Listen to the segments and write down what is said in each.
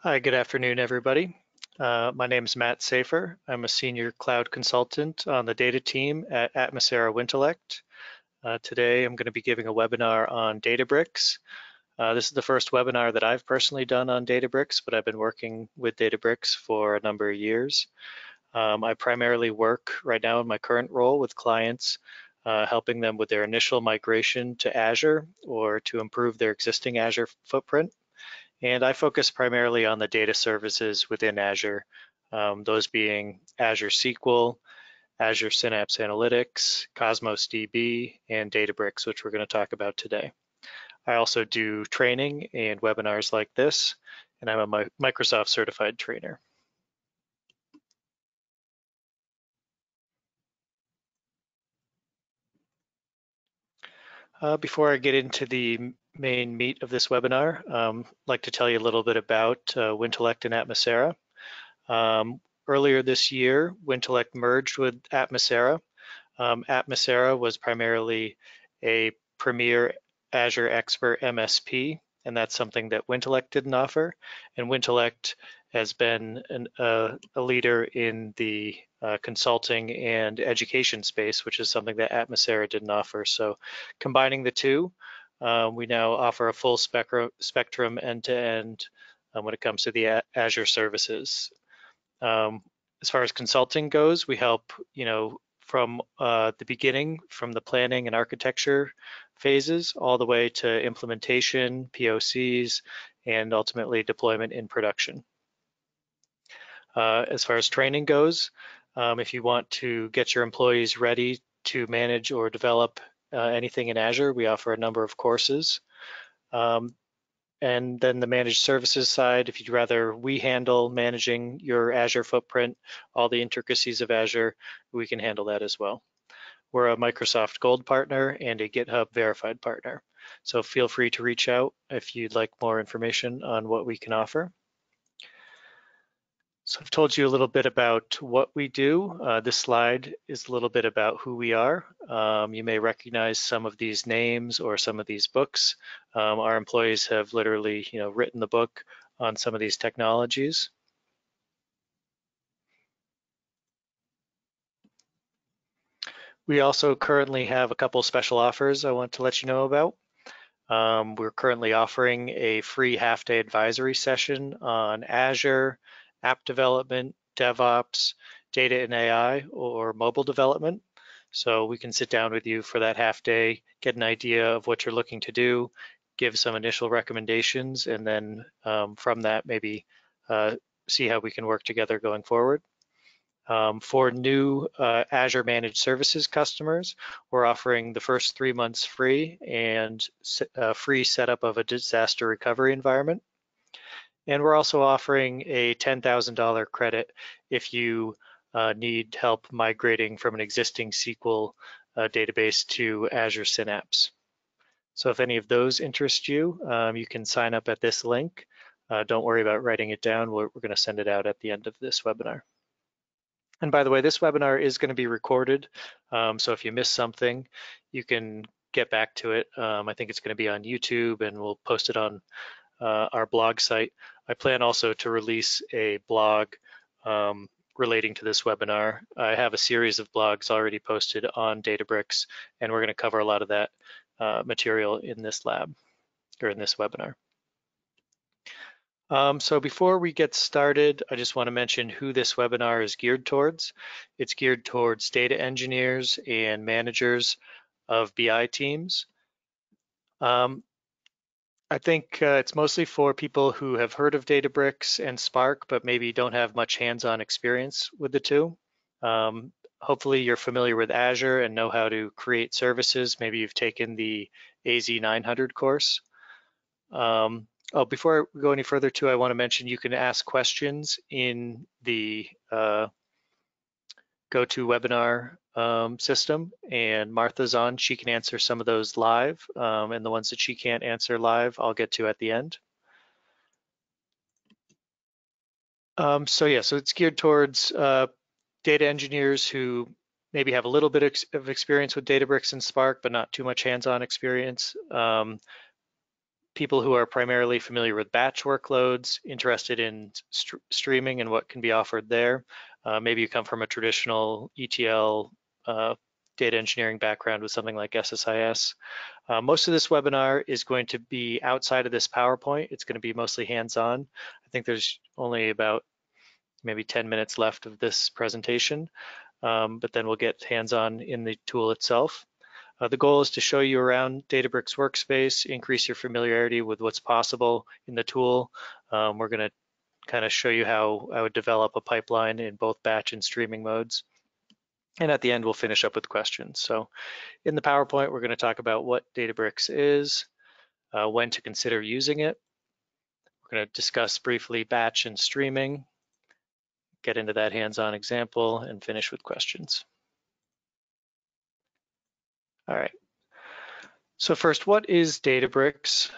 Hi, good afternoon, everybody. My name is Matt Safer. I'm a senior cloud consultant on the data team at Atmosera Winterlect. Today, I'm going to be giving a webinar on Databricks. This is the first webinar that I've personally done on Databricks, but I've been working with Databricks for a number of years. I primarily work right now in my current role with clients, helping them with their initial migration to Azure or to improve their existing Azure footprint. And I focus primarily on the data services within Azure, those being Azure SQL, Azure Synapse Analytics, Cosmos DB, and Databricks, which we're going to talk about today. I also do training and webinars like this, and I'm a Microsoft certified trainer. Before I get into the main meat of this webinar, I'd like to tell you a little bit about Winterlect and Atmosera. Earlier this year, Winterlect merged with Atmosera. Atmosera was primarily a premier Azure expert MSP, and that's something that Winterlect didn't offer. And Winterlect has been a leader in the consulting and education space, which is something that Atmosera didn't offer. So combining the two, we now offer a full spectrum end-to-end when it comes to the Azure services. As far as consulting goes, we help, from the beginning, from the planning and architecture phases, all the way to implementation, POCs, and ultimately deployment in production. As far as training goes, if you want to get your employees ready to manage or develop anything in Azure, we offer a number of courses. And then the managed services side, if you'd rather we handle managing your Azure footprint, all the intricacies of Azure, we can handle that as well. We're a Microsoft Gold partner and a GitHub verified partner. So feel free to reach out if you'd like more information on what we can offer. So I've told you a little bit about what we do. This slide is a little bit about who we are. You may recognize some of these names or some of these books. Our employees have literally, written the book on some of these technologies. We also currently have a couple special offers I want to let you know about. We're currently offering a free half-day advisory session on Azure, app development, DevOps, data and AI, or mobile development. So we can sit down with you for that half day, get an idea of what you're looking to do, give some initial recommendations, and then from that, maybe see how we can work together going forward. For new Azure Managed Services customers, we're offering the first 3 months free and free setup of a disaster recovery environment. And we're also offering a $10,000 credit if you need help migrating from an existing SQL database to Azure Synapse. So if any of those interest you, you can sign up at this link. Don't worry about writing it down. We're going to send it out at the end of this webinar. And by the way, this webinar is going to be recorded. So if you miss something, you can get back to it. I think it's going to be on YouTube and we'll post it on our blog site. I plan also to release a blog relating to this webinar. I have a series of blogs already posted on Databricks, and we're going to cover a lot of that material in this lab or in this webinar. So before we get started, I just want to mention who this webinar is geared towards. It's geared towards data engineers and managers of BI teams. I think it's mostly for people who have heard of Databricks and Spark, but maybe don't have much hands-on experience with the two. Hopefully you're familiar with Azure and know how to create services. Maybe you've taken the AZ 900 course. Before we go any further too, I want to mention you can ask questions in the GoToWebinar system, and Martha's on. She can answer some of those live, and the ones that she can't answer live, I'll get to at the end. So it's geared towards data engineers who maybe have a little bit of experience with Databricks and Spark, but not too much hands-on experience. people who are primarily familiar with batch workloads, interested in streaming and what can be offered there. Maybe you come from a traditional ETL data engineering background with something like SSIS. Most of this webinar is going to be outside of this PowerPoint. It's going to be mostly hands-on. I think there's only about maybe 10 minutes left of this presentation, but then we'll get hands-on in the tool itself. The goal is to show you around Databricks Workspace, increase your familiarity with what's possible in the tool. We're going to kind of show you how I would develop a pipeline in both batch and streaming modes. And at the end, we'll finish up with questions. So in the PowerPoint, we're going to talk about what Databricks is, when to consider using it. We're going to discuss briefly batch and streaming, get into that hands-on example, and finish with questions. All right. So first, what is Databricks?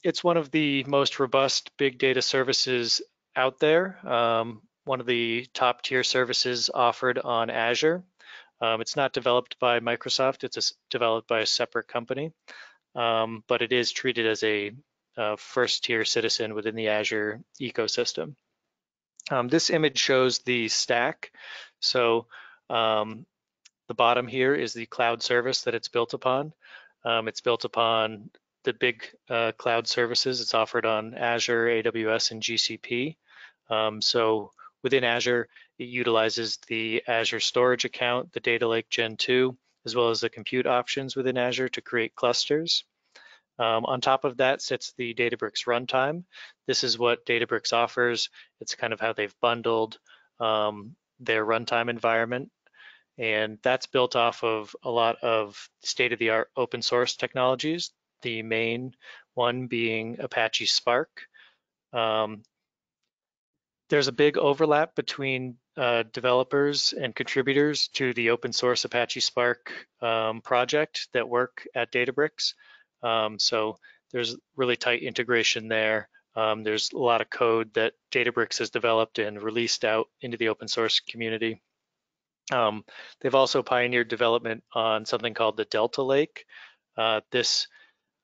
It's one of the most robust big data services out there. One of the top tier services offered on Azure. It's not developed by Microsoft, it's developed by a separate company, but it is treated as a first tier citizen within the Azure ecosystem. This image shows the stack. So the bottom here is the cloud service that it's built upon. It's built upon the big cloud services. It's offered on Azure, AWS, and GCP. So within Azure, it utilizes the Azure storage account, the Data Lake Gen 2, as well as the compute options within Azure to create clusters. On top of that sits the Databricks Runtime. This is what Databricks offers. It's kind of how they've bundled their runtime environment. And that's built off of a lot of state-of-the-art open source technologies, the main one being Apache Spark. There's a big overlap between developers and contributors to the open source Apache Spark project that work at Databricks. So there's really tight integration there. There's a lot of code that Databricks has developed and released out into the open source community. They've also pioneered development on something called the Delta Lake. This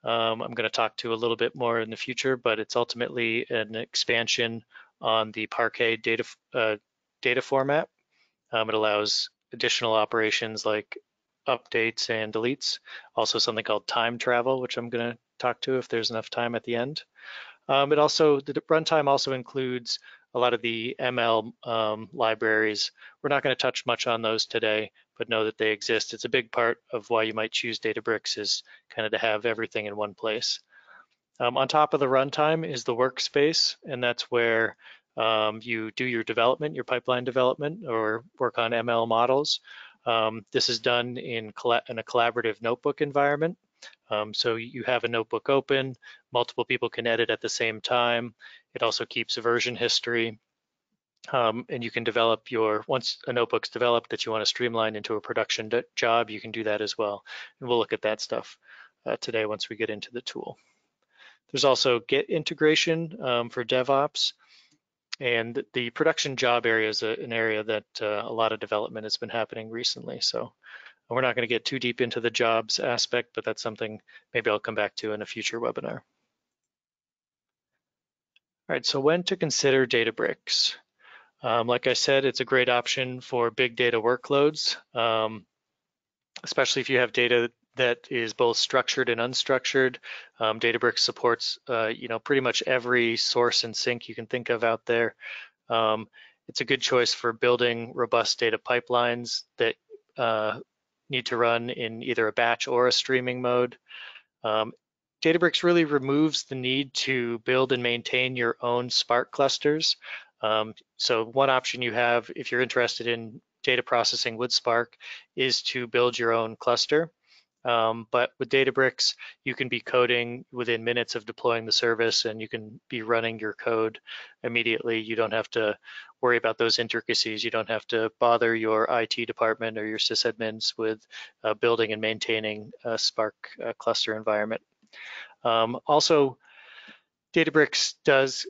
I'm going to talk to a little bit more in the future, but it's ultimately an expansion on the Parquet data format. It allows additional operations like updates and deletes. Also something called time travel, which I'm going to talk to if there's enough time at the end. The runtime also includes a lot of the ML libraries. We're not going to touch much on those today, but know that they exist. It's a big part of why you might choose Databricks, is kind of to have everything in one place. On top of the runtime is the Workspace, and that's where you do your development, your pipeline development, or work on ML models. This is done in a collaborative notebook environment. So you have a notebook open, multiple people can edit at the same time. It also keeps a version history. And you can develop once a notebook's developed that you want to streamline into a production job, you can do that as well. And we'll look at that stuff today once we get into the tool. There's also Git integration for DevOps. And the production job area is an area that a lot of development has been happening recently. So we're not going to get too deep into the jobs aspect, but that's something maybe I'll come back to in a future webinar. All right, so when to consider Databricks? Like I said, it's a great option for big data workloads, especially if you have data that is both structured and unstructured. Databricks supports pretty much every source and sink you can think of out there. It's a good choice for building robust data pipelines that need to run in either a batch or a streaming mode. Databricks really removes the need to build and maintain your own Spark clusters. So one option you have if you're interested in data processing with Spark is to build your own cluster. But with Databricks, you can be coding within minutes of deploying the service, and you can be running your code immediately. You don't have to worry about those intricacies. You don't have to bother your IT department or your sysadmins with building and maintaining a Spark cluster environment. Also, Databricks does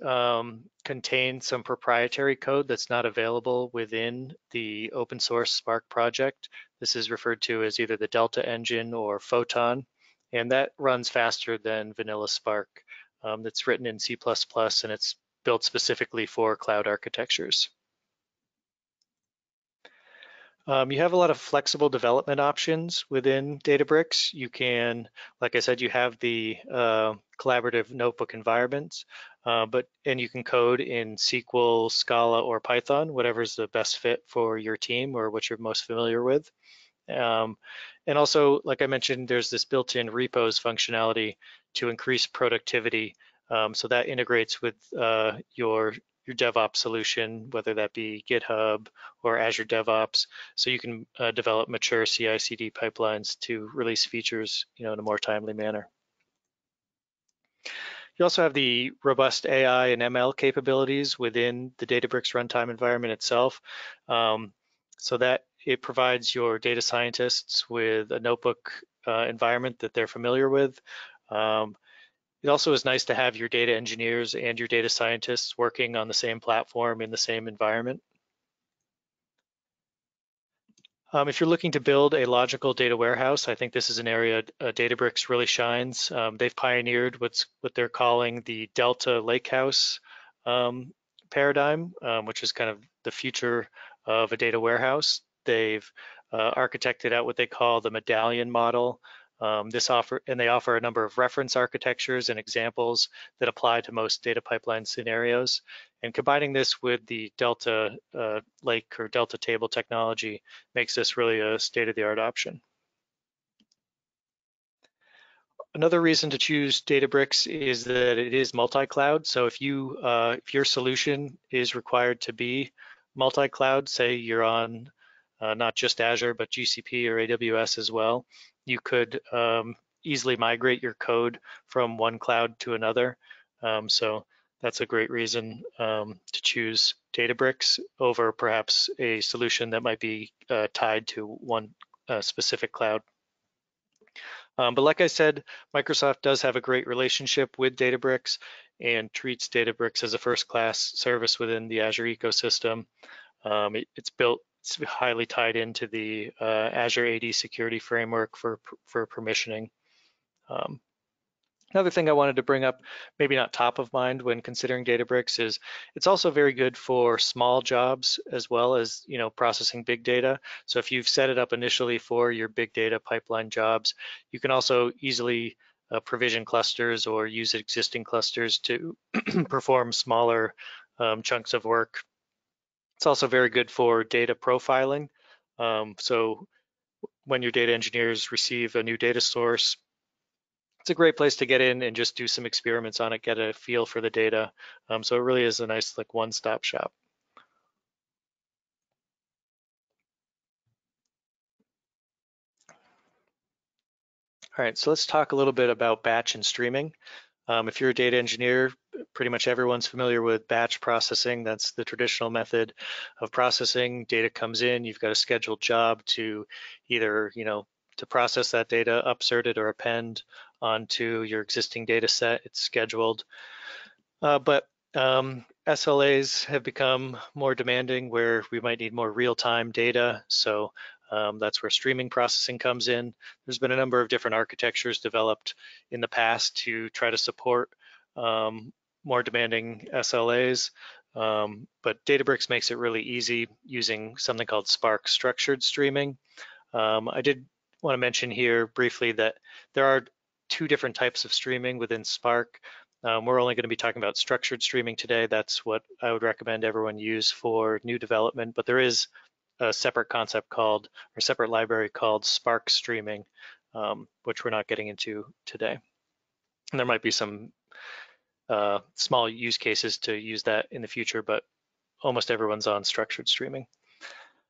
contain some proprietary code that's not available within the open source Spark project. This is referred to as either the Delta engine or Photon, and that runs faster than vanilla Spark. that's written in C++, and it's built specifically for cloud architectures. You have a lot of flexible development options within Databricks. You can, like I said, you have the collaborative notebook environments, and you can code in SQL, Scala, or Python, whatever's the best fit for your team or what you're most familiar with. And also, like I mentioned, there's this built-in repos functionality to increase productivity. So that integrates with your DevOps solution, whether that be GitHub or Azure DevOps, so you can develop mature CI/CD pipelines to release features, in a more timely manner. You also have the robust AI and ML capabilities within the Databricks runtime environment itself, so that it provides your data scientists with a notebook environment that they're familiar with. It also is nice to have your data engineers and your data scientists working on the same platform in the same environment. If you're looking to build a logical data warehouse, I think this is an area Databricks really shines. They've pioneered what they're calling the Delta Lakehouse paradigm, which is kind of the future of a data warehouse. They've architected out what they call the medallion model. They offer a number of reference architectures and examples that apply to most data pipeline scenarios. And combining this with the Delta Lake or Delta table technology makes this really a state-of-the-art option. Another reason to choose Databricks is that it is multi-cloud. So if your solution is required to be multi-cloud, say you're on not just Azure, but GCP or AWS as well, you could easily migrate your code from one cloud to another. So that's a great reason to choose Databricks over perhaps a solution that might be tied to one specific cloud. But like I said, Microsoft does have a great relationship with Databricks and treats Databricks as a first-class service within the Azure ecosystem. It's highly tied into the Azure AD security framework for permissioning. Another thing I wanted to bring up, maybe not top of mind when considering Databricks, is it's also very good for small jobs as well as processing big data. So if you've set it up initially for your big data pipeline jobs, you can also easily provision clusters or use existing clusters to perform smaller chunks of work. It's also very good for data profiling. So when your data engineers receive a new data source, it's a great place to get in and just do some experiments on it, get a feel for the data. So it really is a nice one-stop shop. All right, so let's talk a little bit about batch and streaming. If you're a data engineer, pretty much everyone's familiar with batch processing. That's the traditional method of processing. Data comes in, you've got a scheduled job to either, to process that data, upsert it or append onto your existing data set. It's scheduled. But SLAs have become more demanding where we might need more real-time data. So that's where streaming processing comes in. There's been a number of different architectures developed in the past to try to support more demanding SLAs. But Databricks makes it really easy using something called Spark structured streaming. I did want to mention here briefly that there are two different types of streaming within Spark. We're only going to be talking about structured streaming today. That's what I would recommend everyone use for new development, but there is a separate concept called, or separate library called Spark streaming, which we're not getting into today. And there might be some small use cases to use that in the future, but almost everyone's on structured streaming.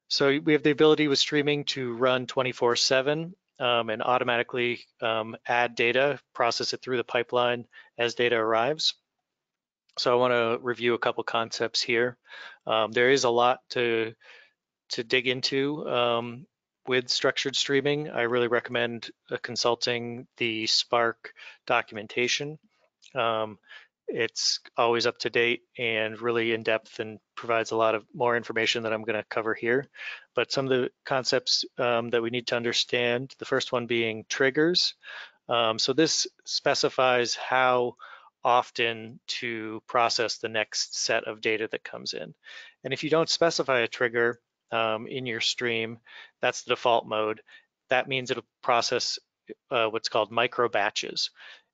So we have the ability with streaming to run 24/7 and automatically add data, process it through the pipeline as data arrives. So I want to review a couple concepts here. There is a lot to dig into with structured streaming. I really recommend consulting the Spark documentation. It's always up to date and really in depth and provides a lot of more information that I'm going to cover here. But some of the concepts that we need to understand, the first one being triggers. So this specifies how often to process the next set of data that comes in. And if you don't specify a trigger in your stream, that's the default mode. That means it'll process what's called micro batches.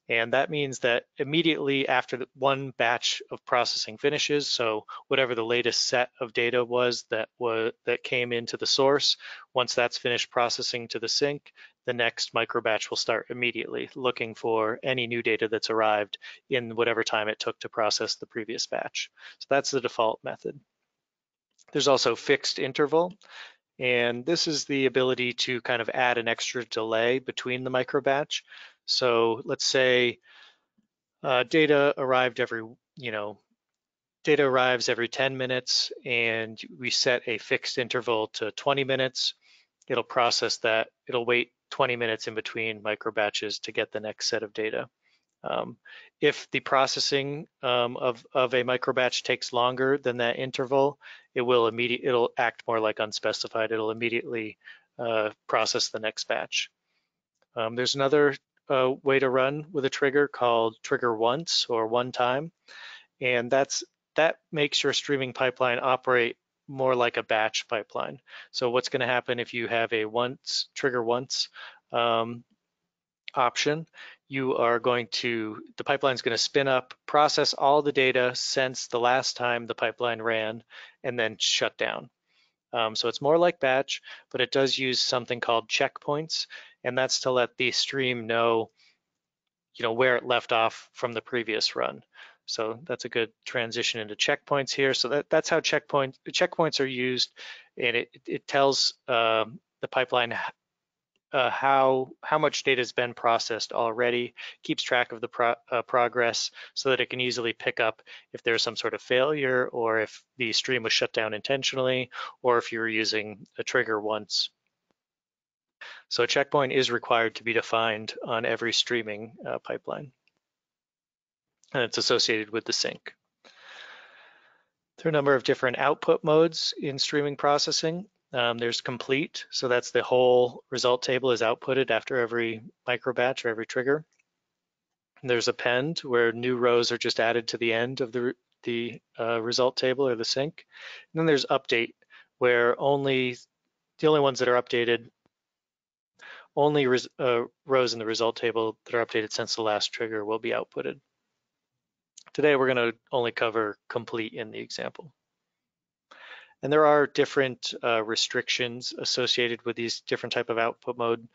And that means that immediately after one batch of processing finishes, so whatever the latest set of data was that came into the source, once that's finished processing to the sink, the next micro batch will start immediately, looking for any new data that's arrived in whatever time it took to process the previous batch. So that's the default method. There's also fixed interval, and this is the ability to kind of add an extra delay between the micro batch. So let's say data arrives every 10 minutes, and we set a fixed interval to 20 minutes. It'll process that. It'll wait 20 minutes in between micro batches to get the next set of data. If the processing of a micro batch takes longer than that interval, it'll act more like unspecified. It'll immediately process the next batch. There's another way to run with a trigger called trigger once or one time, and that makes your streaming pipeline operate more like a batch pipeline. So what's going to happen if you have a trigger once option? The pipeline is going to spin up, process all the data since the last time the pipeline ran, and then shut down. So it's more like batch, but it does use something called checkpoints, and that's to let the stream know, where it left off from the previous run. So that's a good transition into checkpoints here. So that's how checkpoints are used, and it tells the pipeline how much data has been processed already, keeps track of the progress so that it can easily pick up if there's some sort of failure, or if the stream was shut down intentionally, or if you're using a trigger once. So a checkpoint is required to be defined on every streaming pipeline, and it's associated with the sink. There are a number of different output modes in streaming processing. There's complete, so that's the whole result table is outputted after every micro batch or every trigger. And there's append, where new rows are just added to the end of the result table or the sink. And then there's update, where the only ones that are updated, only rows in the result table that are updated since the last trigger will be outputted. Today we're going to only cover complete in the example. And there are different restrictions associated with these different type of output mode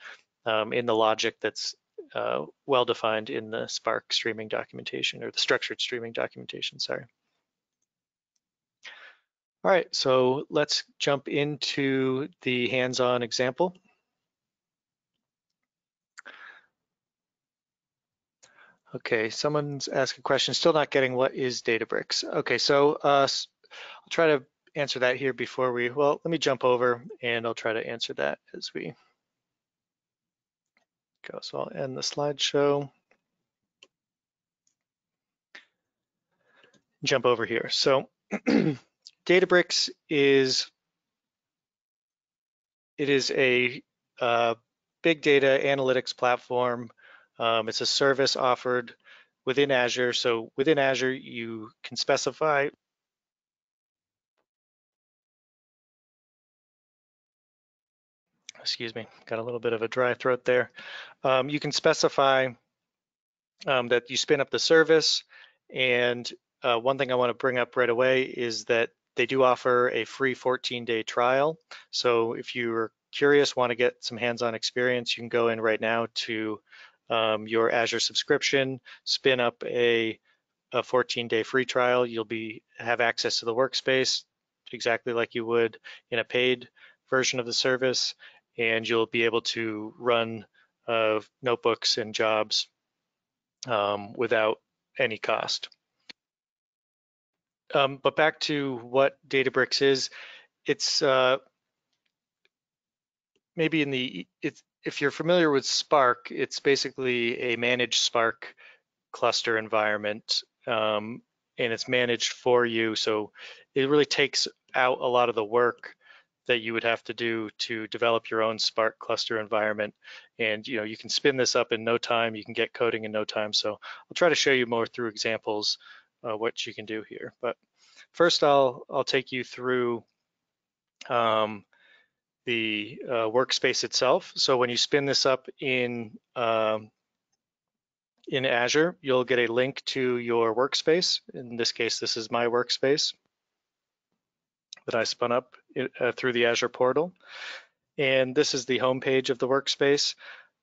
in the logic that's well defined in the Spark streaming documentation, or the structured streaming documentation, sorry. All right, so let's jump into the hands-on example. Okay, someone's asking a question, still not getting what is Databricks. Okay, so I'll try to answer that here before let me jump over and I'll try to answer that as we go. So I'll end the slideshow, jump over here. So Databricks is a big data analytics platform. It's a service offered within Azure. So within Azure, you can specify excuse me, got a little bit of a dry throat there. You can specify that you spin up the service, and one thing I want to bring up right away is that they do offer a free 14-day trial. So if you're curious, want to get some hands-on experience, you can go in right now to your Azure subscription, spin up a 14-day free trial. You'll have access to the workspace exactly like you would in a paid version of the service, and you'll be able to run notebooks and jobs without any cost. But back to what Databricks is, it's if you're familiar with Spark, it's basically a managed Spark cluster environment, and it's managed for you. So it really takes out a lot of the work that you would have to do to develop your own Spark cluster environment. And you can spin this up in no time. You can get coding in no time. So I'll try to show you more through examples what you can do here. But first, I'll take you through the workspace itself. So when you spin this up in Azure, you'll get a link to your workspace. In this case, this is my workspace that I spun up through the Azure portal. And this is the home page of the workspace.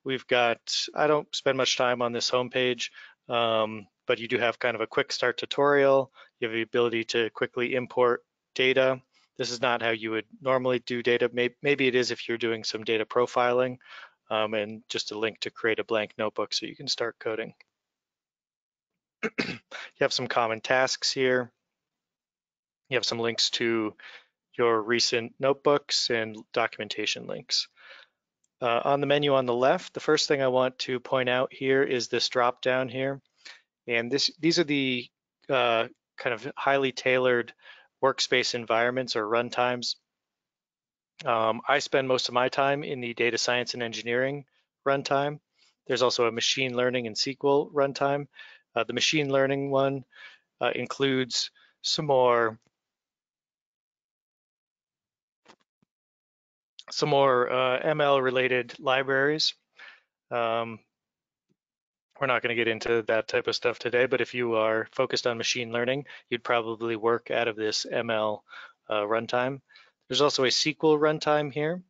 We've got, I don't spend much time on this home page, but you do have kind of a quick start tutorial. You have the ability to quickly import data. This is not how you would normally do data. Maybe it is if you're doing some data profiling, and just a link to create a blank notebook so you can start coding. You have some common tasks here. You have some links to your recent notebooks and documentation links. On the menu on the left, the first thing I want to point out here is this drop down here. And these are the kind of highly tailored workspace environments or runtimes. I spend most of my time in the data science and engineering runtime. There's also a machine learning and SQL runtime. The machine learning one includes some more ML related libraries. We're not going to get into that type of stuff today, but if you are focused on machine learning, you'd probably work out of this ML runtime. There's also a SQL runtime here,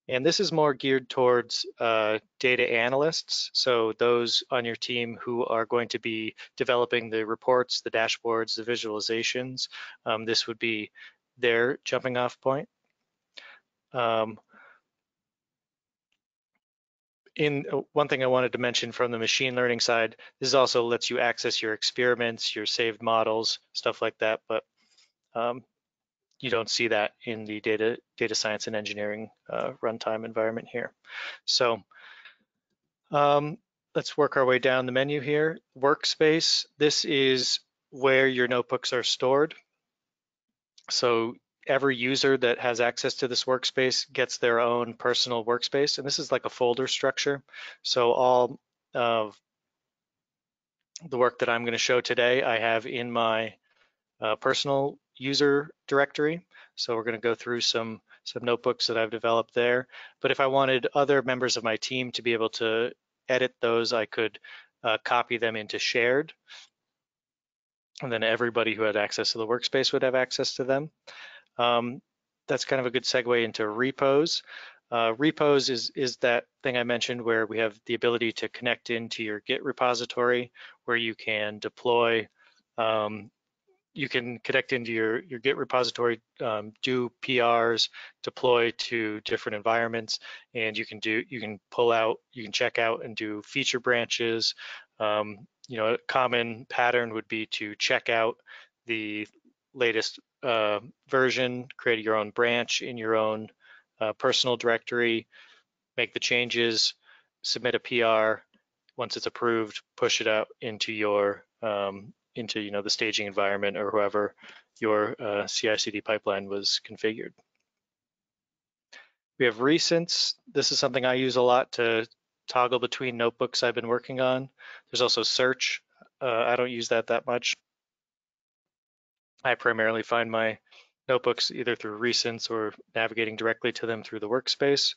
and this is more geared towards data analysts, so those on your team who are going to be developing the reports, the dashboards, the visualizations. This would be their jumping off point. One thing I wanted to mention from the machine learning side, this also lets you access your experiments, your saved models, stuff like that, but you don't see that in the data science and engineering runtime environment here. So let's work our way down the menu here. Workspace, this is where your notebooks are stored. So every user that has access to this workspace gets their own personal workspace, and this is like a folder structure. So all of the work that I'm going to show today, I have in my personal user directory. So we're going to go through some notebooks that I've developed there. But if I wanted other members of my team to be able to edit those, I could copy them into shared. And then everybody who had access to the workspace would have access to them. That's kind of a good segue into repos. Repos is that thing I mentioned where we have the ability to connect into your Git repository where you can deploy, you can connect into your Git repository, do PRs, deploy to different environments, and you can pull out, you can check out and do feature branches. A common pattern would be to check out the latest version, create your own branch in your own personal directory, make the changes, submit a PR. Once it's approved, push it out into your into the staging environment or whoever your CI/CD pipeline was configured. We have recents. This is something I use a lot to toggle between notebooks I've been working on. There's also search. I don't use that much. I primarily find my notebooks either through recents or navigating directly to them through the workspace.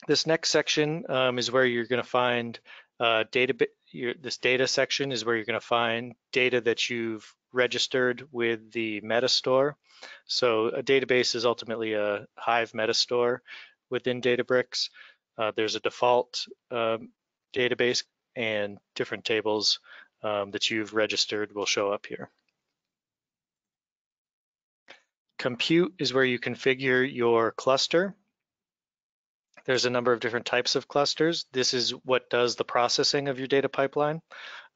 This next section is where you're going to find this data section is where you're going to find data that you've registered with the Metastore. So a database is ultimately a Hive Metastore within Databricks. There's a default database, and different tables that you've registered will show up here. Compute is where you configure your cluster. There's a number of different types of clusters. This is what does the processing of your data pipeline.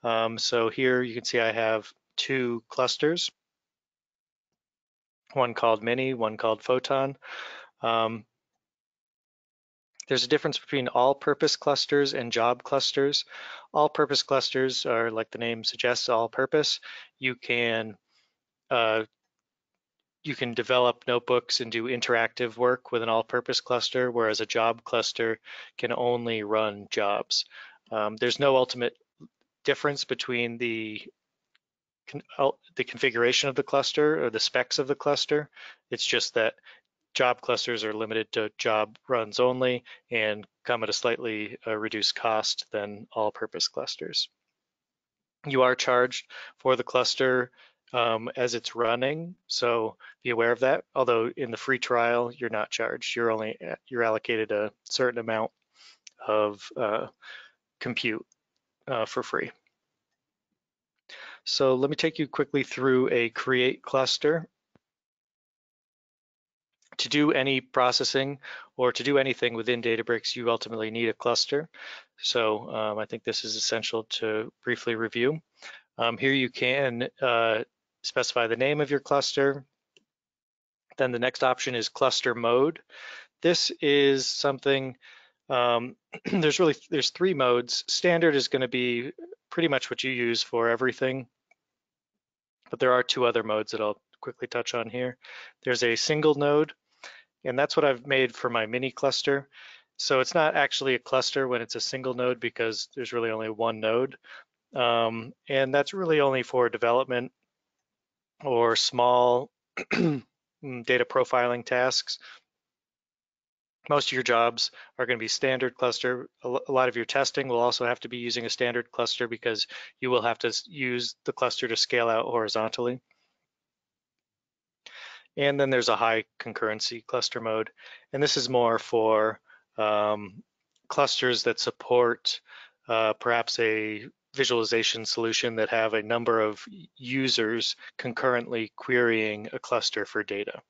So here you can see I have two clusters, one called Mini, one called Photon. There's a difference between all-purpose clusters and job clusters. All-purpose clusters are, like the name suggests, all-purpose. You can you can develop notebooks and do interactive work with an all-purpose cluster, whereas a job cluster can only run jobs. There's no ultimate difference between the configuration of the cluster or the specs of the cluster. It's just that job clusters are limited to job runs only and come at a slightly reduced cost than all-purpose clusters. You are charged for the cluster as it's running, so be aware of that. Although in the free trial, you're not charged. You're allocated a certain amount of compute for free. So let me take you quickly through a create cluster. To do any processing or to do anything within Databricks, you ultimately need a cluster. So I think this is essential to briefly review. Here you can specify the name of your cluster. Then the next option is cluster mode. This is something, there's three modes. Standard is going to be pretty much what you use for everything, but there are two other modes that I'll quickly touch on here. There's a single node, and that's what I've made for my mini cluster. So it's not actually a cluster when it's a single node because there's really only one node. And that's really only for development or small data profiling tasks. Most of your jobs are going to be standard cluster. A lot of your testing will also have to be using a standard cluster because you will have to use the cluster to scale out horizontally. And then there's a high concurrency cluster mode. And this is more for clusters that support perhaps a visualization solution that have a number of users concurrently querying a cluster for data.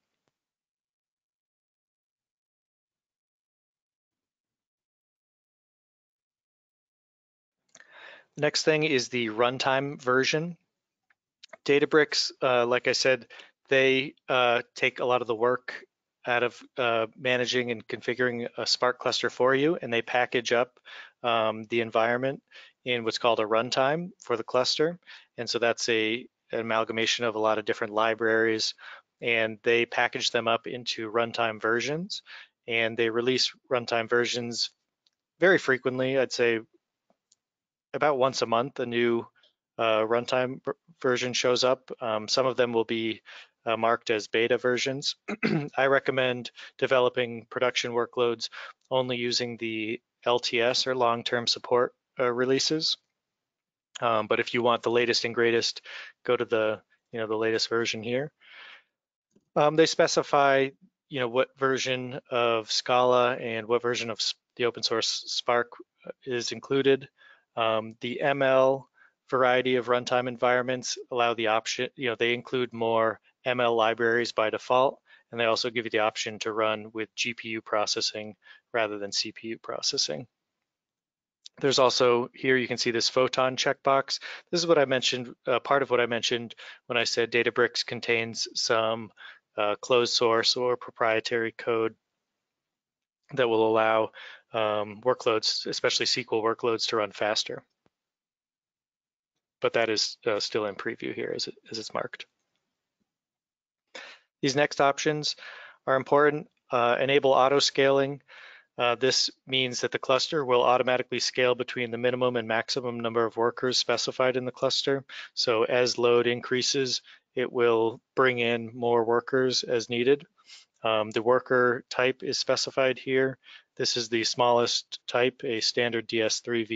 The next thing is the runtime version. Databricks, like I said, they take a lot of the work out of managing and configuring a Spark cluster for you, and they package up the environment in what's called a runtime for the cluster. And so that's an amalgamation of a lot of different libraries, and they package them up into runtime versions, and they release runtime versions very frequently. I'd say about once a month, a new runtime version shows up. Some of them will be marked as beta versions. I recommend developing production workloads only using the LTS or long-term support releases. But if you want the latest and greatest, go to the latest version here. They specify what version of Scala and what version of the open source Spark is included. The ML variety of runtime environments allow the option, they include more ML libraries by default, and they also give you the option to run with GPU processing rather than CPU processing. There's also, here you can see this photon checkbox. This is what I mentioned, part of what I mentioned when I said Databricks contains some closed source or proprietary code that will allow workloads, especially SQL workloads, to run faster. But that is still in preview here as it's marked. These next options are important. Enable auto scaling. This means that the cluster will automatically scale between the minimum and maximum number of workers specified in the cluster. So as load increases, it will bring in more workers as needed. The worker type is specified here. This is the smallest type, a standard DS3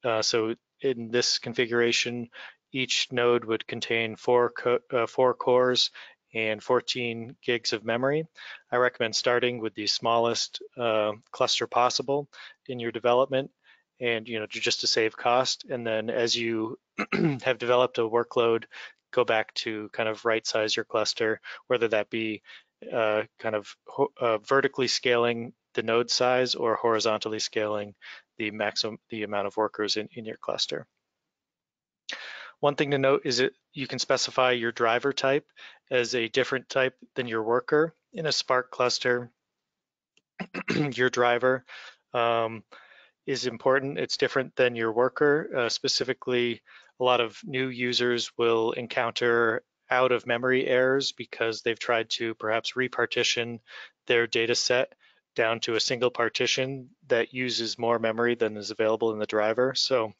v2. So in this configuration, each node would contain four cores and 14 gigs of memory. I recommend starting with the smallest cluster possible in your development, and just to save cost. And then as you have developed a workload, go back to kind of right size your cluster, whether that be vertically scaling the node size or horizontally scaling the amount of workers in your cluster. One thing to note is that you can specify your driver type as a different type than your worker. In a Spark cluster, your driver is important. It's different than your worker. Specifically, a lot of new users will encounter out of memory errors because they've tried to perhaps repartition their data set down to a single partition that uses more memory than is available in the driver. So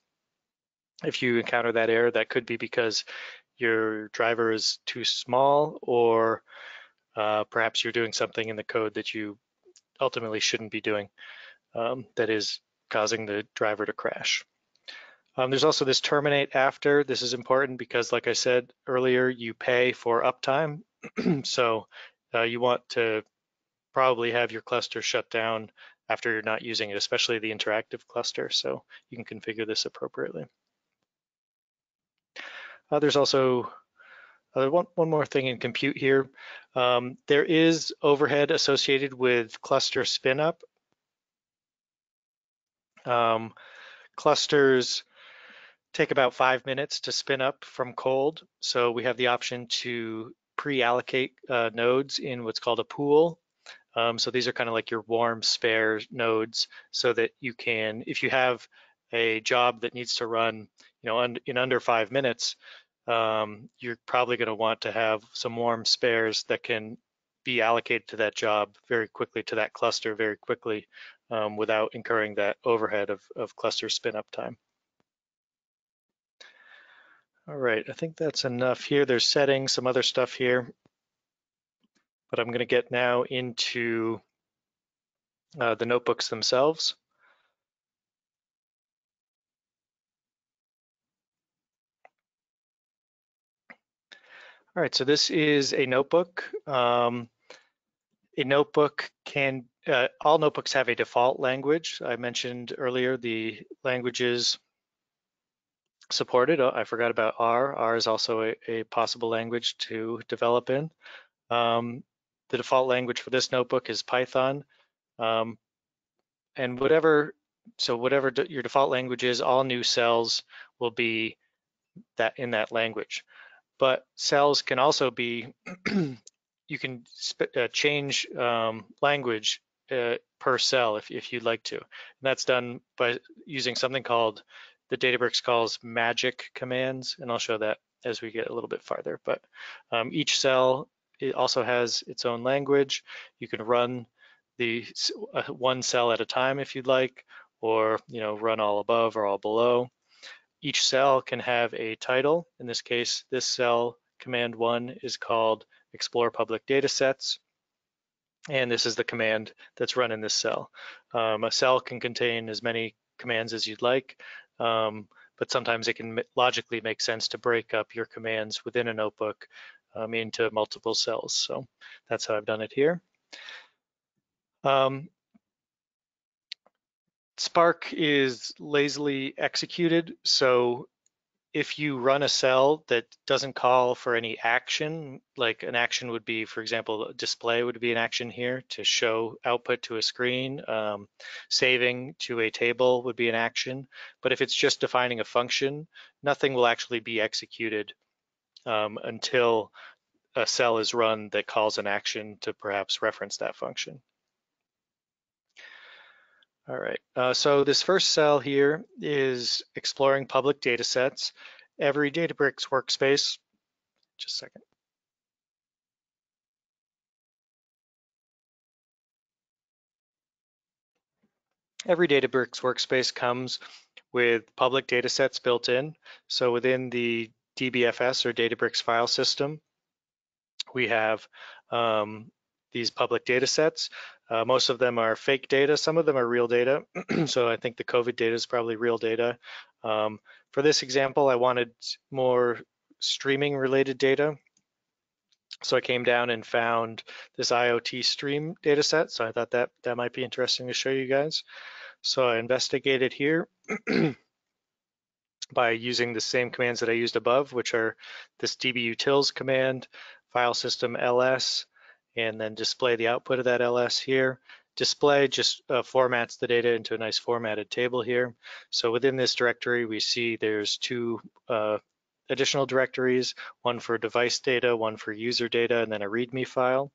if you encounter that error, that could be because your driver is too small, or perhaps you're doing something in the code that you ultimately shouldn't be doing that is causing the driver to crash. There's also this terminate after. This is important because, like I said earlier, you pay for uptime. So you want to probably have your cluster shut down after you're not using it, especially the interactive cluster. So you can configure this appropriately. There's also one more thing in compute here. There is overhead associated with cluster spin up. Clusters take about 5 minutes to spin up from cold. So we have the option to pre-allocate nodes in what's called a pool. So these are kind of like your warm spare nodes, so that you can, if you have a job that needs to run, in under 5 minutes, you're probably going to want to have some warm spares that can be allocated to that job very quickly, to that cluster very quickly, without incurring that overhead of cluster spin up time. All right, I think that's enough here. There's settings, some other stuff here, but I'm going to get now into the notebooks themselves. All right, so this is a notebook. A notebook can, all notebooks have a default language. I mentioned earlier the languages supported. Oh, I forgot about R. R is also a possible language to develop in. The default language for this notebook is Python. And whatever your default language is, all new cells will be that in that language. But cells can also be, you can change language per cell if you'd like to. And that's done by using something called, the Databricks calls magic commands, and I'll show that as we get a little bit farther. But each cell, it also has its own language. You can run the one cell at a time if you'd like, or run all above or all below. Each cell can have a title. In this case, this cell, command 1, is called explore public data sets. And this is the command that's run in this cell. A cell can contain as many commands as you'd like, but sometimes it can logically make sense to break up your commands within a notebook into multiple cells. So that's how I've done it here. Spark is lazily executed. So if you run a cell that doesn't call for any action, like an action would be, for example, display would be an action here to show output to a screen, saving to a table would be an action. But if it's just defining a function, nothing will actually be executed until a cell is run that calls an action to perhaps reference that function. All right, so this first cell here is exploring public data sets. Every Databricks workspace, just a second. Every Databricks workspace comes with public data sets built in. So within the DBFS or Databricks file system, we have these public data sets. Most of them are fake data. Some of them are real data. So I think the COVID data is probably real data. For this example, I wanted more streaming related data. So I came down and found this IoT stream data set. So I thought that might be interesting to show you guys. So I investigated here by using the same commands that I used above, which are this dbutils command, file system ls, and then display the output of that ls here. Display just formats the data into a nice formatted table here. So within this directory, we see there's two additional directories, one for device data, one for user data, and then a ReadMe file.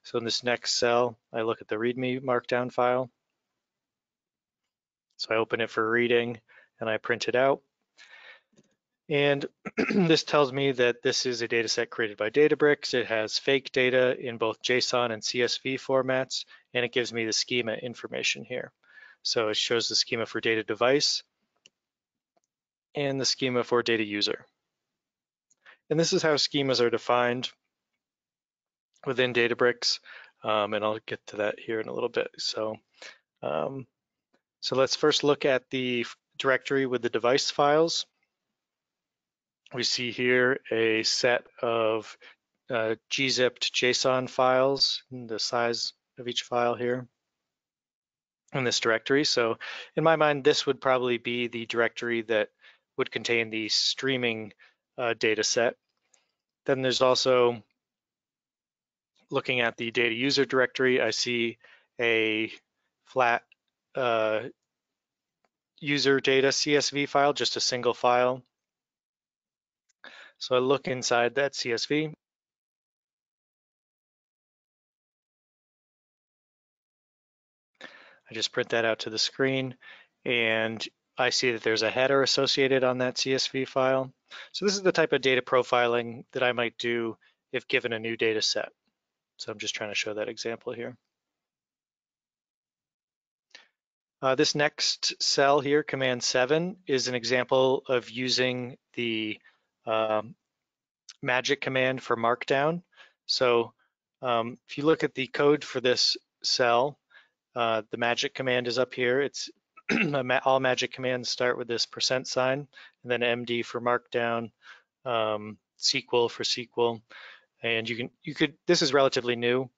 So in this next cell, I look at the ReadMe Markdown file. So I open it for reading and I print it out. And this tells me that this is a data set created by Databricks. It has fake data in both JSON and CSV formats, and it gives me the schema information here. So it shows the schema for data device and the schema for data user. And this is how schemas are defined within Databricks, and I'll get to that here in a little bit. So let's first look at the directory with the device files. We see here a set of gzipped JSON files, the size of each file here in this directory. So in my mind, this would probably be the directory that would contain the streaming data set. Then there's also, looking at the data user directory, I see a flat user data CSV file, just a single file. So I look inside that CSV. I just print that out to the screen, and I see that there's a header associated on that CSV file. So this is the type of data profiling that I might do if given a new data set. So I'm just trying to show that example here. This next cell here, command 7, is an example of using the magic command for Markdown. So if you look at the code for this cell, the magic command is up here. It's all magic commands start with this %, and then MD for Markdown, SQL for SQL, and you could. This is relatively new,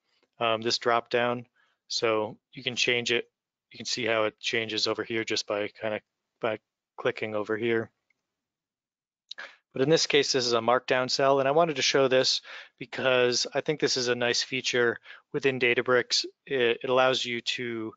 this drop down, so you can change it. You can see how it changes over here just by clicking over here. But in this case, this is a Markdown cell, and I wanted to show this because I think this is a nice feature within Databricks. It allows you to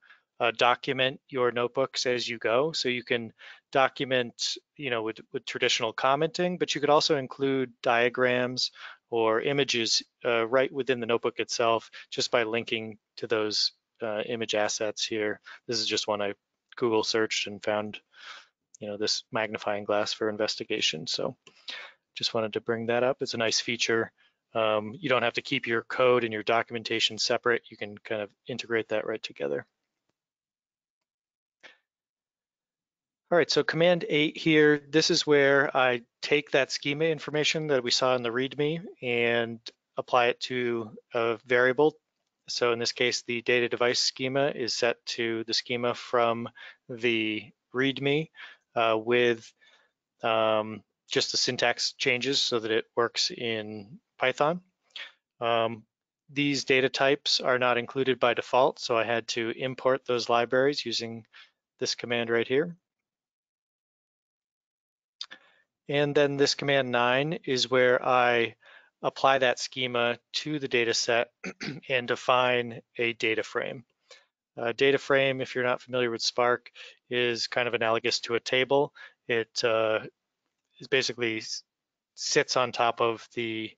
document your notebooks as you go. So you can document, with traditional commenting, but you could also include diagrams or images right within the notebook itself just by linking to those image assets here. This is just one I Google searched and found, this magnifying glass for investigation. So just wanted to bring that up. It's a nice feature. You don't have to keep your code and your documentation separate. You can kind of integrate that right together. All right, so command 8 here, this is where I take that schema information that we saw in the README and apply it to a variable. So in this case, the data device schema is set to the schema from the README with just the syntax changes so that it works in Python. These data types are not included by default, so I had to import those libraries using this command right here. And then this command 9 is where I apply that schema to the data set and define a data frame. Data frame, if you're not familiar with Spark, is kind of analogous to a table. It is basically sits on top of the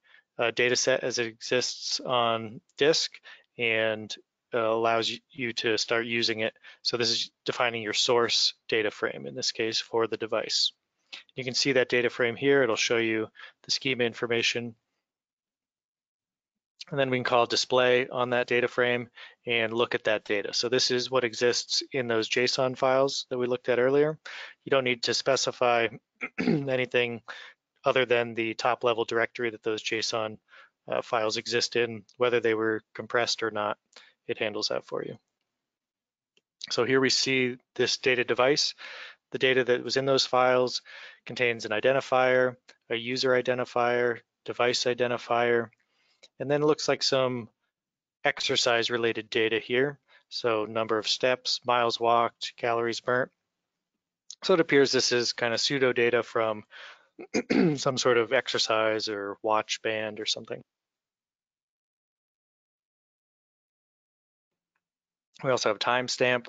data set as it exists on disk and allows you to start using it. So this is defining your source data frame, in this case, for the device. You can see that data frame here. It'll show you the schema information. And then we can call display on that data frame and look at that data. So this is what exists in those JSON files that we looked at earlier. You don't need to specify anything other than the top level directory that those JSON files exist in, whether they were compressed or not. It handles that for you. So here we see this data device. The data that was in those files contains an identifier, a user identifier, device identifier, and then it looks like some exercise related data here. So number of steps, miles walked, calories burnt. So it appears this is kind of pseudo data from some sort of exercise or watch band or something. We also have timestamp.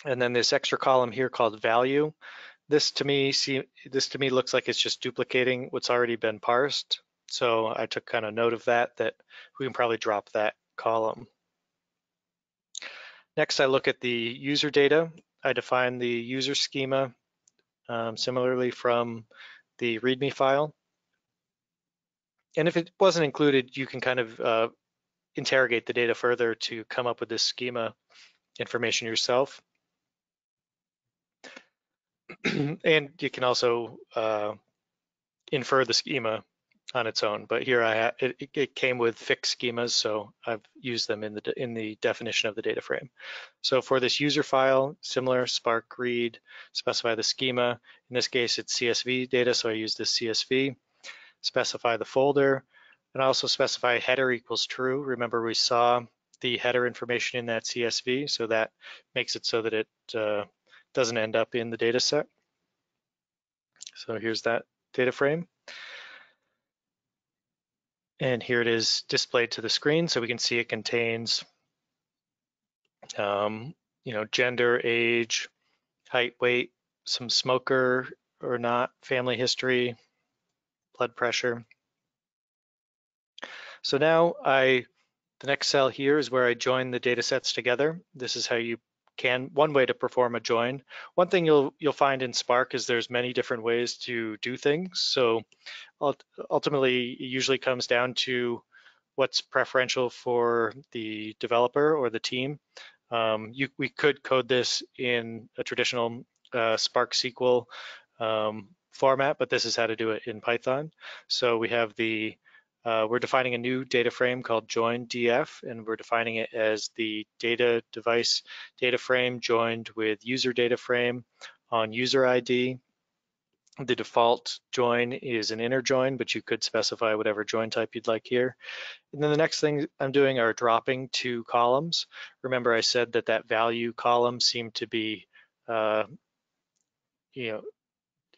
And then this extra column here called value. This to me looks like it's just duplicating what's already been parsed. So I took kind of note of that we can probably drop that column. Next, I look at the user data. I define the user schema similarly from the README file. And if it wasn't included, you can kind of interrogate the data further to come up with this schema information yourself. And you can also infer the schema on its own. But here it came with fixed schemas, so I've used them in the definition of the data frame. So for this user file, similar, Spark read, specify the schema. In this case, it's CSV data, so I use this CSV. Specify the folder, and also specify header equals true. Remember, we saw the header information in that CSV, so that makes it so that it doesn't end up in the data set. So here's that data frame. And here it is displayed to the screen, so we can see it contains gender, age, height, weight, some smoker or not, family history, blood pressure. So now the next cell here is where I join the data sets together. This is how you one way to perform a join. One thing you'll find in Spark is there's many different ways to do things. So ultimately, it usually comes down to what's preferential for the developer or the team. We could code this in a traditional Spark SQL format, but this is how to do it in Python. So we have we're defining a new data frame called join df, and we're defining it as the data device data frame joined with user data frame on user ID. The default join is an inner join, but you could specify whatever join type you'd like here. And then the next thing I'm doing are dropping 2 columns. Remember, I said that value column seemed to be,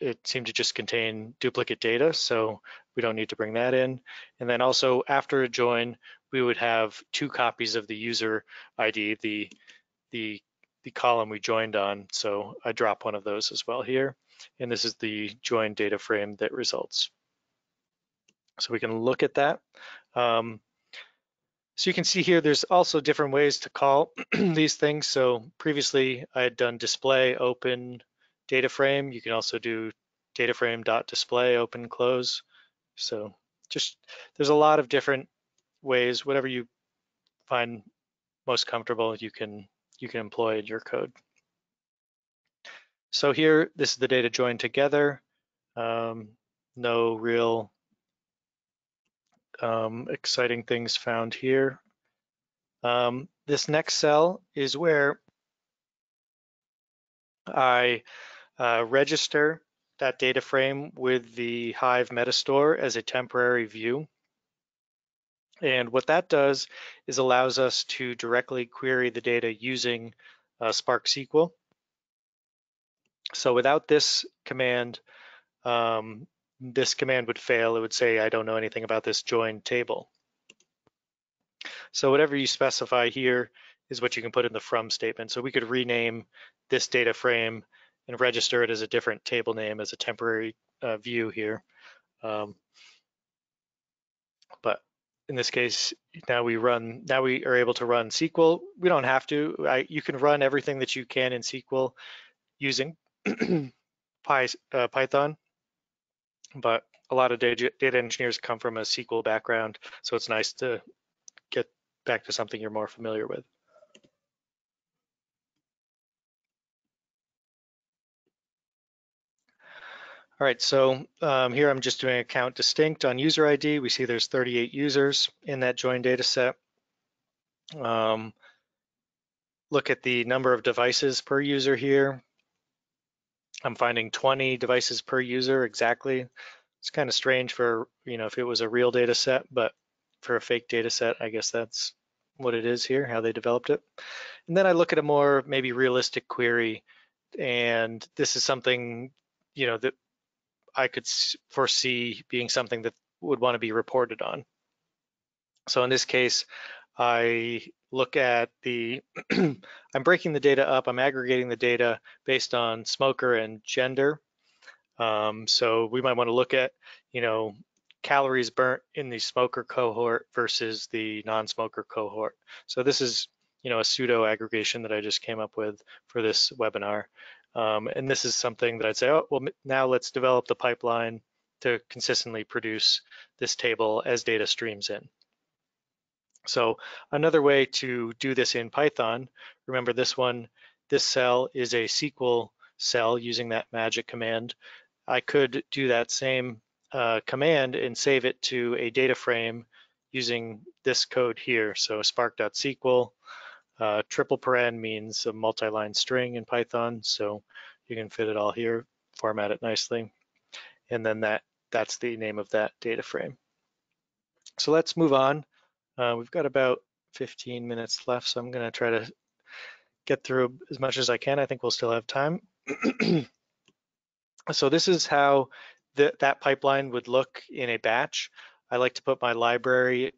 it seemed to just contain duplicate data, so we don't need to bring that in. And then also after a join, we would have 2 copies of the user ID, the column we joined on. So I drop one of those as well here. And this is the join data frame that results. So we can look at that. So you can see here, there's also different ways to call these things. So previously I had done display, open, data frame. You can also do data frame.display, open, close. So there's a lot of different ways. Whatever you find most comfortable, you can employ in your code. So here, this is the data joined together. No real exciting things found here. This next cell is where I register that data frame with the Hive Metastore as a temporary view. And what that does is allows us to directly query the data using Spark SQL. So without this command would fail. It would say, I don't know anything about this join table. So whatever you specify here is what you can put in the from statement. So we could rename this data frame and register it as a different table name as a temporary view here. But in this case, now we are able to run SQL. We don't have to. You can run everything that you can in SQL using Python, but a lot of data engineers come from a SQL background, so it's nice to get back to something you're more familiar with. All right, so here I'm just doing a count distinct on user ID. We see there's 38 users in that join data set. Look at the number of devices per user here. I'm finding 20 devices per user exactly. It's kind of strange for, if it was a real data set, but for a fake data set, I guess that's what it is here, how they developed it. And then I look at a more maybe realistic query, and this is something, that I could foresee being something that would want to be reported on. So in this case, I look at I'm breaking the data up, I'm aggregating the data based on smoker and gender. So we might want to look at, calories burnt in the smoker cohort versus the non-smoker cohort. So this is, a pseudo aggregation that I just came up with for this webinar. And this is something that I'd say, oh, well, now let's develop the pipeline to consistently produce this table as data streams in. So another way to do this in Python, remember this cell is a SQL cell using that magic command. I could do that same command and save it to a data frame using this code here. So spark.sql, triple paren means a multi-line string in Python. So you can fit it all here, format it nicely. And then that's the name of that data frame. So let's move on. We've got about 15 minutes left, so I'm going to try to get through as much as I can. I think we'll still have time. So this is how that pipeline would look in a batch. I like to put my library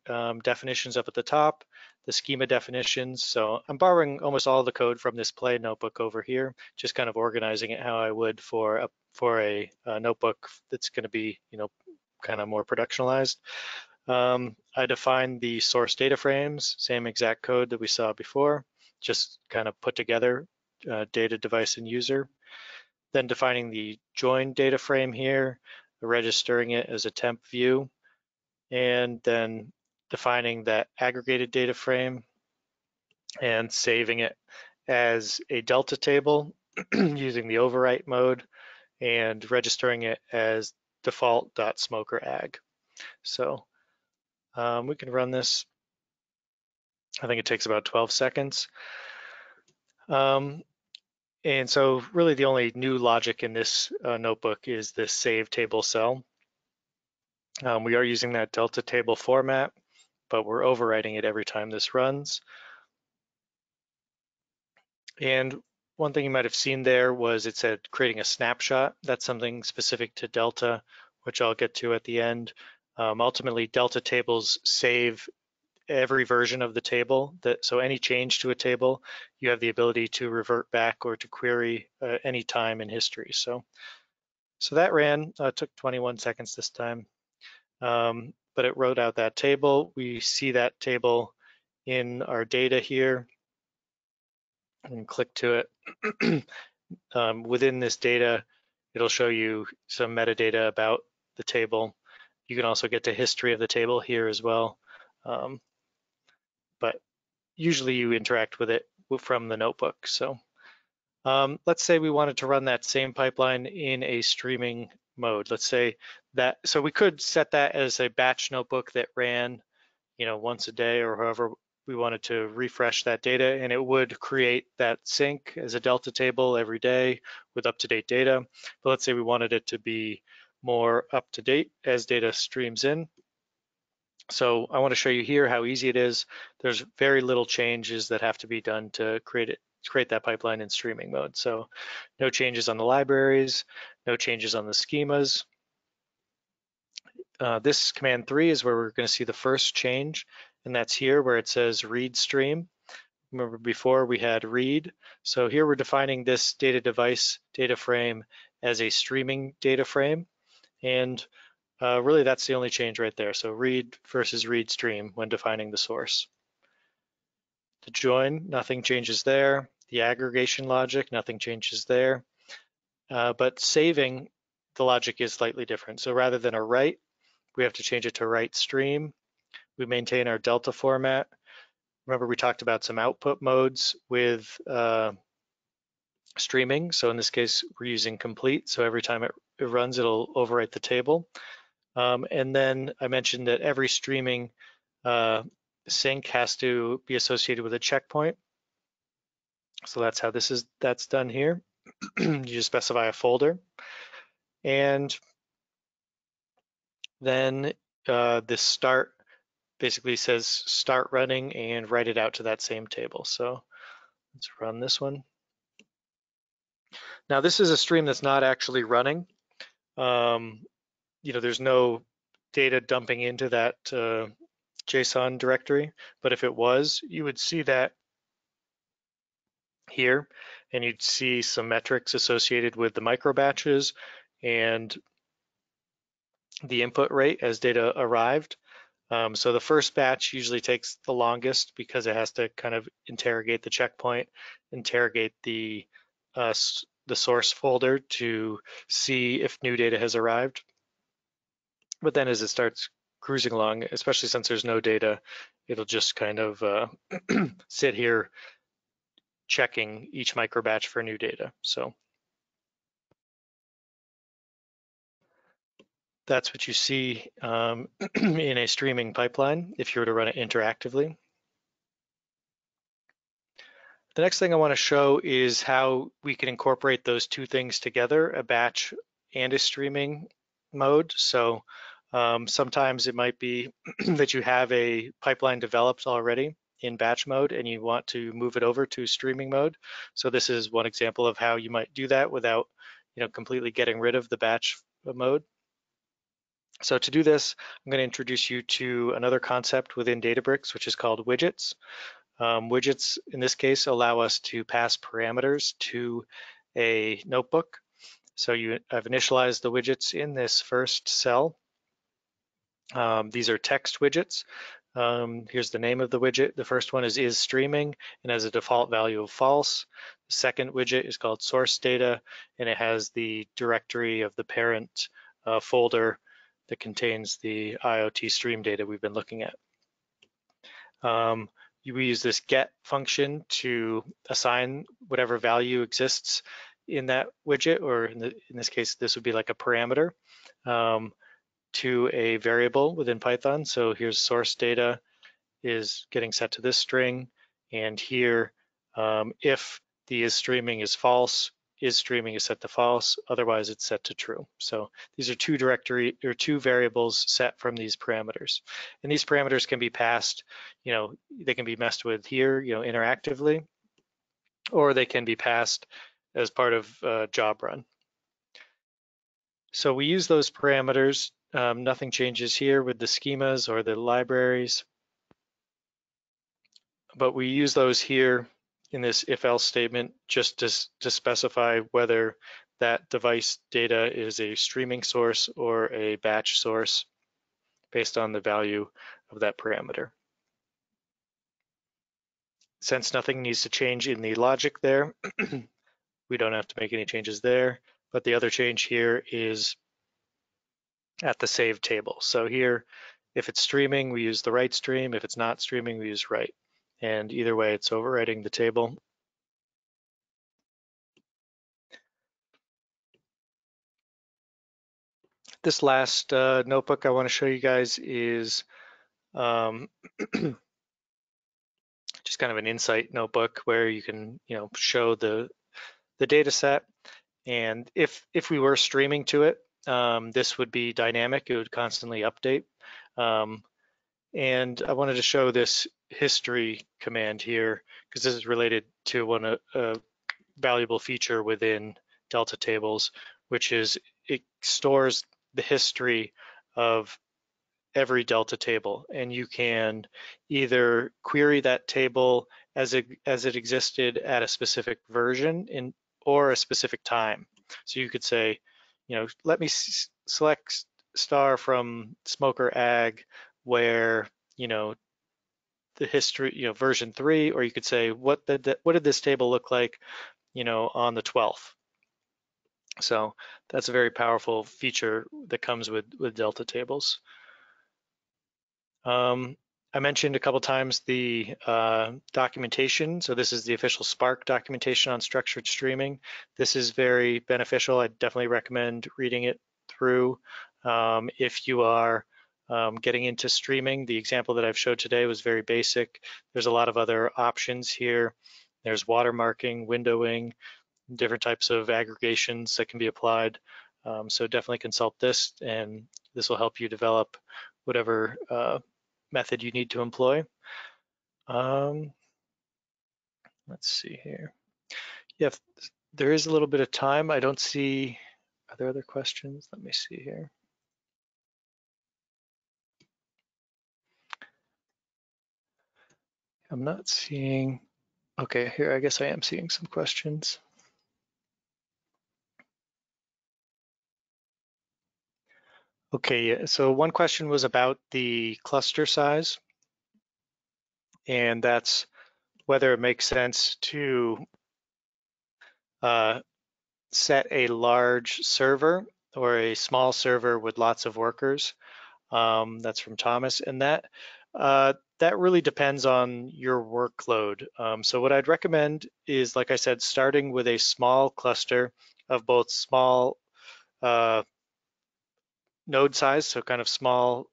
definitions up at the top, the schema definitions. So I'm borrowing almost all the code from this play notebook over here, just kind of organizing it how I would for a notebook that's going to be, kind of more productionalized. I define the source data frames, same exact code that we saw before, just kind of put together data, device, and user. Then defining the join data frame here, registering it as a temp view, and then defining that aggregated data frame and saving it as a delta table using the overwrite mode and registering it as default.smokerag. So we can run this. I think it takes about 12 seconds. And so really the only new logic in this notebook is this save table cell. We are using that delta table format, but we're overwriting it every time this runs. And one thing you might have seen there was it said creating a snapshot. That's something specific to Delta, which I'll get to at the end. Ultimately, Delta tables save every version of the table. So any change to a table, you have the ability to revert back or to query any time in history. So that ran, took 21 seconds this time, but it wrote out that table. We see that table in our data here and click to it. Within this data, it'll show you some metadata about the table. You can also get to history of the table here as well. But usually you interact with it from the notebook. So let's say we wanted to run that same pipeline in a streaming mode. Let's say that, so we could set that as a batch notebook that ran, once a day or however we wanted to refresh that data, and it would create that sync as a delta table every day with up-to-date data. But let's say we wanted it to be more up-to-date as data streams in. So I want to show you here how easy it is. There's very little changes that have to be done to create that pipeline in streaming mode. So no changes on the libraries, no changes on the schemas. This command 3 is where we're going to see the first change, and that's here where it says ReadStream. Remember before we had read. So here we're defining this data device data frame as a streaming data frame, and really that's the only change right there. So read versus ReadStream when defining the source. The join, nothing changes there. The aggregation logic, nothing changes there. But saving, the logic is slightly different. So rather than a write, we have to change it to write stream. We maintain our delta format. Remember we talked about some output modes with streaming. So in this case, we're using complete. So every time it runs, it'll overwrite the table. And then I mentioned that every streaming sync has to be associated with a checkpoint. So that's how that's done here. You just specify a folder. And then this start basically says start running and write it out to that same table. So let's run this one. Now this is a stream that's not actually running. There's no data dumping into that JSON directory, but if it was, you would see that here, and you'd see some metrics associated with the micro batches and the input rate as data arrived. So the first batch usually takes the longest because it has to kind of interrogate the checkpoint, interrogate the source folder to see if new data has arrived. But then as it starts cruising along, especially since there's no data, it'll just kind of sit here checking each micro batch for new data. So that's what you see in a streaming pipeline if you were to run it interactively. The next thing I want to show is how we can incorporate those two things together, a batch and a streaming mode. So sometimes it might be that you have a pipeline developed already in batch mode and you want to move it over to streaming mode. So this is one example of how you might do that without completely getting rid of the batch mode. So to do this, I'm going to introduce you to another concept within Databricks, which is called widgets. Widgets, in this case, allow us to pass parameters to a notebook. So I've initialized the widgets in this first cell. These are text widgets. Here's the name of the widget. The first one is streaming and has a default value of false. The second widget is called source data and it has the directory of the parent folder that contains the IoT stream data we've been looking at. We use this get function to assign whatever value exists in that widget, or in this case, this would be like a parameter to a variable within Python. So here's source data is getting set to this string, and here, if the is streaming is false, is streaming is set to false, otherwise it's set to true. So these are two variables set from these parameters. And these parameters can be passed, they can be messed with here, interactively, or they can be passed as part of job run. So we use those parameters. Nothing changes here with the schemas or the libraries, but we use those here in this if-else statement just to specify whether that device data is a streaming source or a batch source based on the value of that parameter. Since nothing needs to change in the logic there, we don't have to make any changes there, but the other change here is at the save table. So here, if it's streaming, we use the write stream. If it's not streaming, we use write. And either way, it's overwriting the table. This last notebook I want to show you guys is just kind of an insight notebook where you can show the data set. And if we were streaming to it, this would be dynamic. It would constantly update. And I wanted to show this history command here because this is related to a valuable feature within Delta tables, which is it stores the history of every Delta table, and you can either query that table as it existed at a specific version or a specific time. So you could say, let me select star from Smoker Ag where the history, version 3, or you could say what did this table look like, on the 12th. So that's a very powerful feature that comes with Delta tables. I mentioned a couple times the documentation. So this is the official Spark documentation on structured streaming. This is very beneficial. I definitely recommend reading it through. If you are getting into streaming, the example that I've showed today was very basic. There's a lot of other options here. There's watermarking, windowing, different types of aggregations that can be applied. So definitely consult this, and this will help you develop whatever method you need to employ. Let's see here. Yeah, there is a little bit of time. I don't see, are there other questions? Let me see here. I'm not seeing, okay, here, I guess I am seeing some questions. Okay, so one question was about the cluster size, and that's whether it makes sense to set a large server or a small server with lots of workers. That's from Thomas, and that really depends on your workload. So what I'd recommend is, like I said, starting with a small cluster of both small node size, so kind of small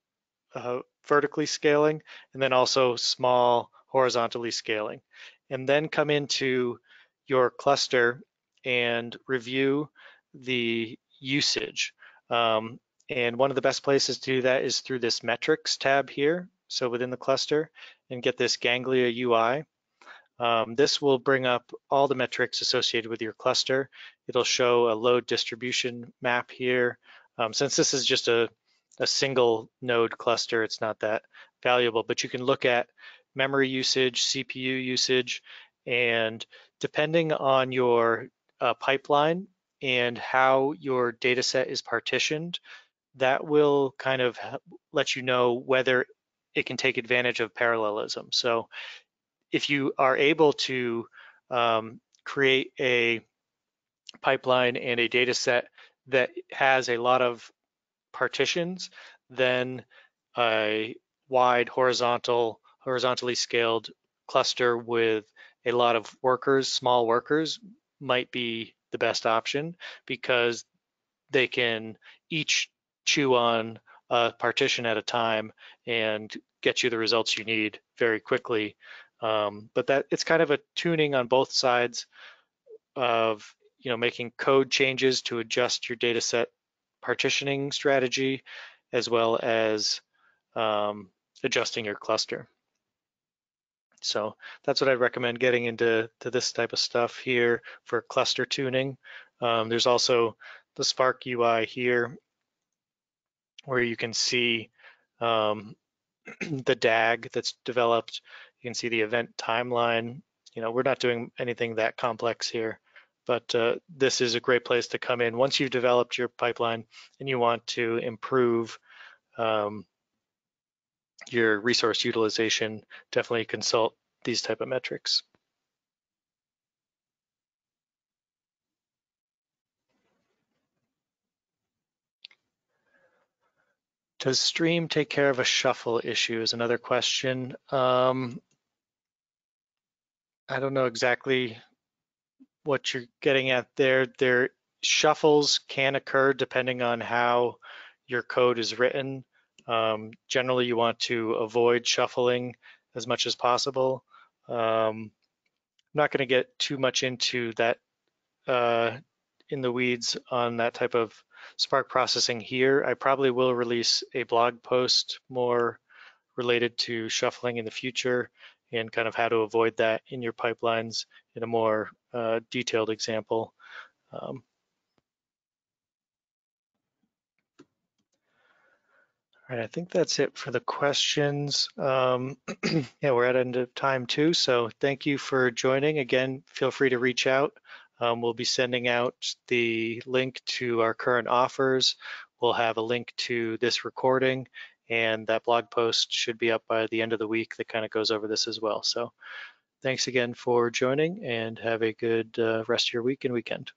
vertically scaling, and then also small horizontally scaling. And then come into your cluster and review the usage. And one of the best places to do that is through this metrics tab here. So within the cluster, and get this Ganglia UI. This will bring up all the metrics associated with your cluster. It'll show a load distribution map here. Since this is just a single node cluster, it's not that valuable, but you can look at memory usage, CPU usage, and depending on your pipeline and how your data set is partitioned, that will kind of let you know whether it can take advantage of parallelism. So if you are able to create a pipeline and a data set that has a lot of partitions, then a wide horizontally scaled cluster with a lot of workers, small workers, might be the best option because they can each chew on a partition at a time and get you the results you need very quickly. But that it's kind of a tuning on both sides of making code changes to adjust your data set partitioning strategy, as well as adjusting your cluster. So that's what I'd recommend, getting into this type of stuff here for cluster tuning. There's also the Spark UI here, where you can see the DAG that's developed. You can see the event timeline. We're not doing anything that complex here, but this is a great place to come in once you've developed your pipeline and you want to improve your resource utilization. Definitely consult these type of metrics. Does Stream take care of a shuffle issue is another question. I don't know exactly what you're getting at there. Their shuffles can occur depending on how your code is written. Generally, you want to avoid shuffling as much as possible. I'm not going to get too much into that in the weeds on that type of Spark processing here. I probably will release a blog post more related to shuffling in the future and kind of how to avoid that in your pipelines in a more detailed example. All right, I think that's it for the questions. Yeah, we're at end of time too, so thank you for joining. Again, feel free to reach out. We'll be sending out the link to our current offers. We'll have a link to this recording, and that blog post should be up by the end of the week that kind of goes over this as well. So thanks again for joining, and have a good rest of your week and weekend.